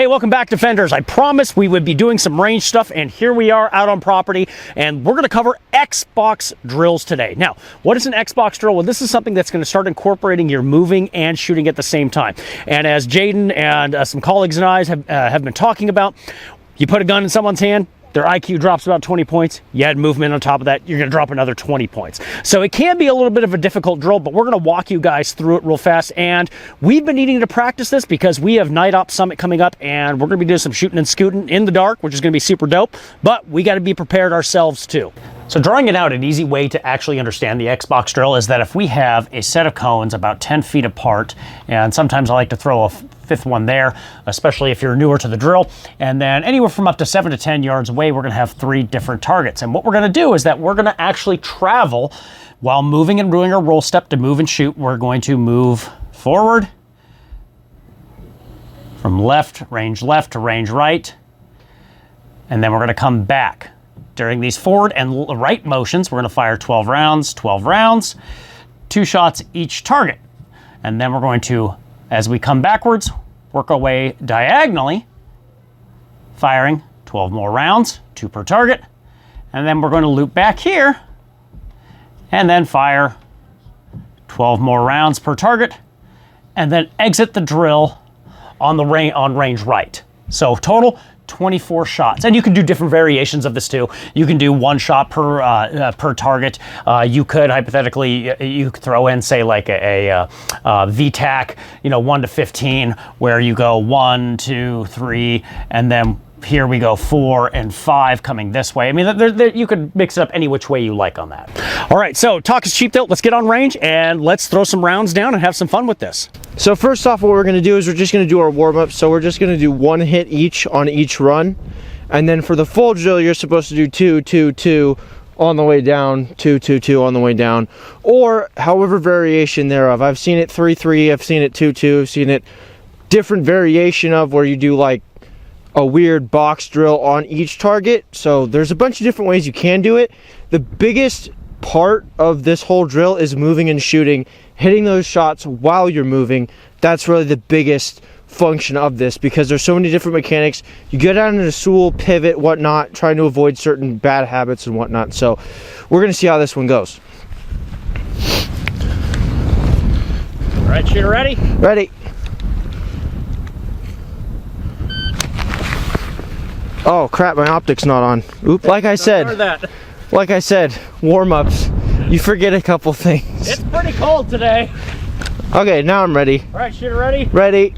welcome back, Defenders. I promised we would be doing some range stuff, and here we are out on property, and we're going to cover Xbox drills today. Now, what is an Xbox drill? Well, this is something that's going to start incorporating your moving and shooting at the same time. And as Jaden and some colleagues and I have been talking about, you put a gun in someone's hand, their IQ drops about 20 points. You add movement on top of that, you're going to drop another 20 points. So it can be a little bit of a difficult drill, but we're going to walk you guys through it real fast. And we've been needing to practice this because we have Night Ops Summit coming up, and we're going to be doing some shooting and scooting in the dark, which is going to be super dope. But we got to be prepared ourselves too. So drawing it out, an easy way to actually understand the Xbox drill is that if we have a set of cones about 10 feet apart, and sometimes I like to throw a fifth one there, especially if you're newer to the drill, and then anywhere from up to 7 to 10 yards away, we're going to have 3 different targets. And what we're going to do is that we're going to actually travel while moving and doing our roll step to move and shoot. We're going to move forward from range left to range right, and then we're going to come back. During these forward and right motions, we're going to fire 12 rounds, 2 shots each target. And then we're going to, as we come backwards, work our way diagonally, firing 12 more rounds, 2 per target. And then we're going to loop back here and then fire 12 more rounds per target, and then exit the drill on range right. So total 24 shots, and you can do different variations of this too. You can do 1 shot per target. You could hypothetically you could throw in, say, like a VTAC, 1 to 15, where you go 1, 2, 3, and then here we go 4 and 5 coming this way. I mean, you could mix it up any which way you like on that. All right, so talk is cheap though. Let's get on range and let's throw some rounds down and have some fun with this. So first off, what we're going to do is we're just going to do our warm-up. So we're just going to do 1 hit each on each run. And then for the full drill, you're supposed to do 2, 2, 2 on the way down, 2, 2, 2 on the way down, or however variation thereof. I've seen it 3, 3, I've seen it 2, 2, I've seen it different variation of where you do like a weird box drill on each target. So there's a bunch of different ways you can do it. The biggest part of this whole drill is moving and shooting, hitting those shots while you're moving. That's really the biggest function of this, because there's so many different mechanics. You get out into the stool, pivot, whatnot, trying to avoid certain bad habits and whatnot. So we're going to see how this one goes. All right, shooter ready? Ready. Oh crap, my optic's not on. Oops. Like I said, warm-ups. You forget a couple things. It's pretty cold today. Okay, now I'm ready. All right, shooter ready? Ready.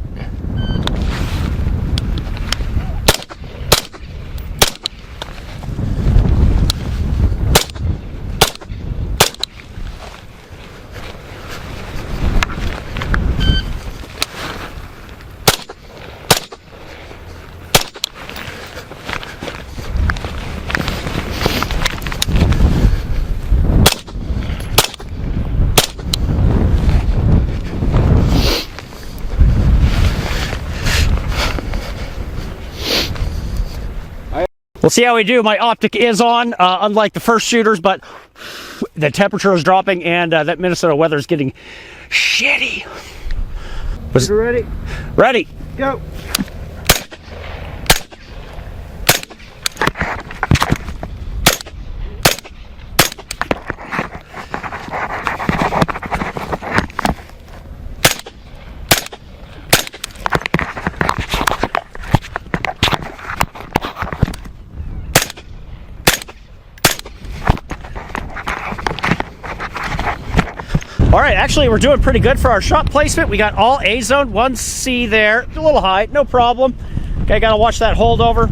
We'll see how we do. My optic is on, unlike the first shooters, but the temperature is dropping, and that Minnesota weather is getting shitty. You ready? Ready. Go. All right, actually, we're doing pretty good for our shot placement. We got all A zone, 1 C there, a little high, no problem. Okay, gotta watch that holdover.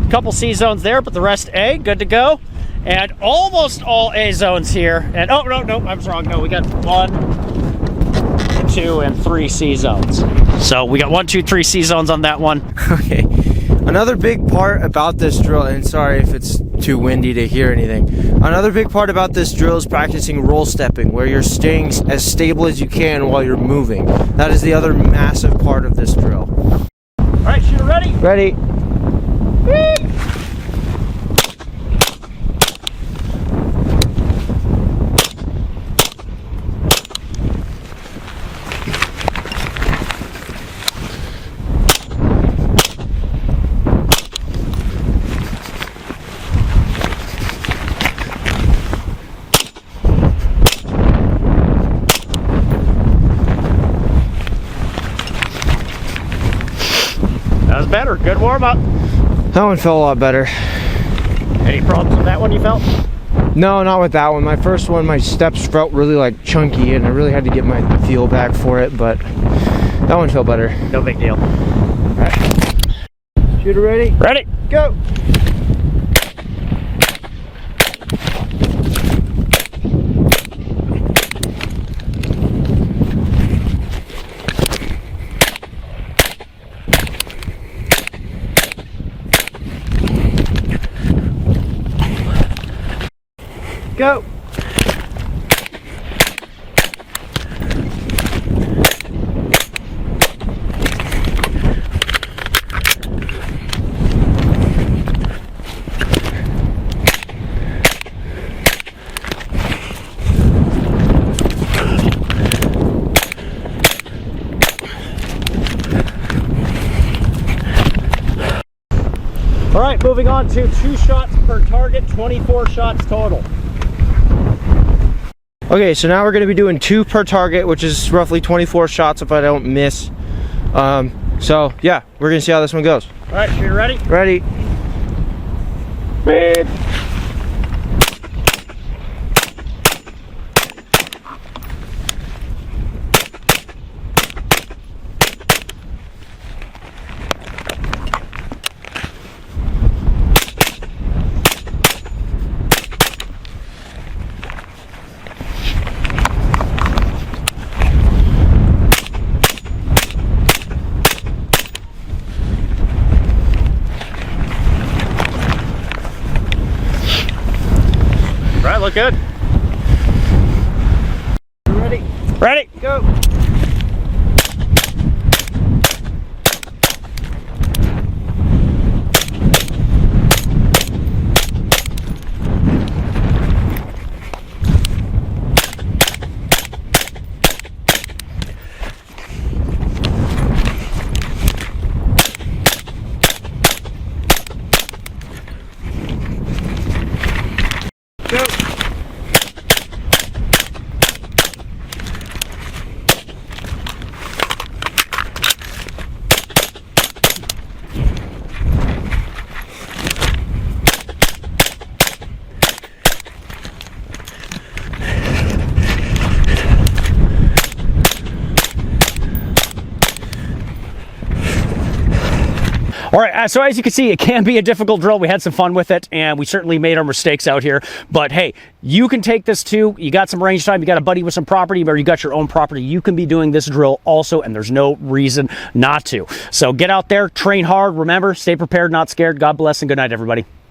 A couple C zones there, but the rest A, good to go. And almost all A zones here. And oh, no, I was wrong. No, we got 1, 2, and 3 C zones. So we got 1, 2, 3 C zones on that one. Okay. Another big part about this drill, and sorry if it's too windy to hear anything. Another big part about this drill is practicing roll stepping, where you're staying as stable as you can while you're moving. That is the other massive part of this drill. All right, shooter ready? Ready. That was better. Good warm up. That one felt a lot better. Any problems with that one you felt? No, not with that one. My first one, my steps felt really like chunky and I really had to get my feel back for it, but that one felt better. No big deal. All right. Shooter ready? Ready? Go! Go! All right, moving on to 2 shots per target, 24 shots total. Okay, so now we're going to be doing 2 per target, which is roughly 24 shots if I don't miss. So yeah, we're going to see how this one goes. All right, you ready? Ready. Beep. All right, look good. Ready. Ready? Go. Go. All right, so as you can see, it can be a difficult drill. We had some fun with it, and we certainly made our mistakes out here. But hey, you can take this too. You got some range time, you got a buddy with some property, or you got your own property. You can be doing this drill also, and there's no reason not to. So get out there, train hard. Remember, stay prepared, not scared. God bless, and good night, everybody.